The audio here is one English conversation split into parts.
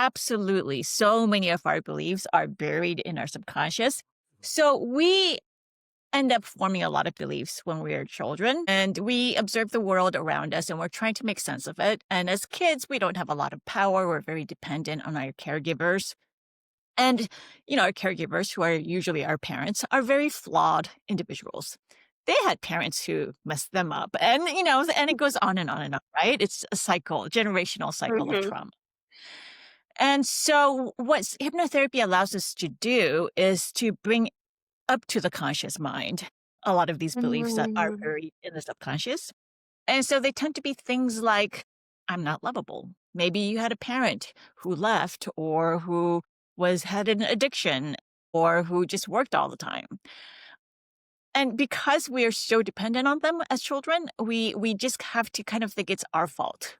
Absolutely. So many of our beliefs are buried in our subconscious. So we end up forming a lot of beliefs when we are children, and we observe the world around us and we're trying to make sense of it. And as kids, we don't have a lot of power. We're very dependent on our caregivers. And, our caregivers, who are usually our parents, are very flawed individuals. They had parents who messed them up, and it goes on and on and on, right? It's a cycle, generational cycle of Mhm. trauma. And so, what hypnotherapy allows us to do is to bring up to the conscious mind a lot of these beliefs that are Mm. buried in the subconscious. And so they tend to be things like, I'm not lovable. Maybe you had a parent who left or who had an addiction or who just worked all the time. And because we are so dependent on them as children, we just have to kind of think it's our fault.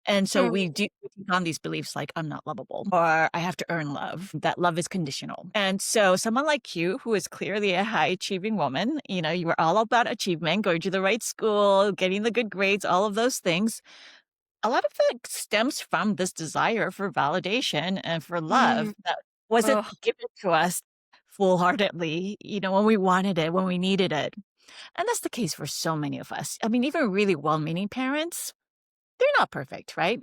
And so we take on these beliefs like, I'm not lovable, or I have to earn love, that love is conditional. And so someone like you, who is clearly a high achieving woman, you were all about achievement, going to the right school, getting the good grades, all of those things. A lot of that stems from this desire for validation and for Mm. love that wasn't Ugh. given to us full heartedly, when we wanted it, when we needed it. And that's the case for so many of us. I mean, even really well meaning parents, they're not perfect, right?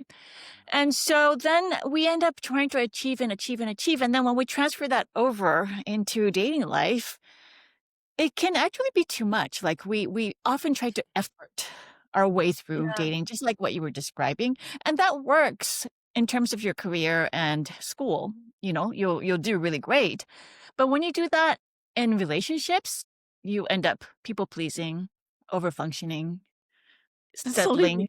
And so then we end up trying to achieve and achieve and achieve. And then when we transfer that over into dating life, it can actually be too much. Like we often try to effort our way through Yeah. dating, just like what you were describing. And that works in terms of your career and school. You'll do really great. But when you do that in relationships, you end up people pleasing, over functioning, Absolutely. settling.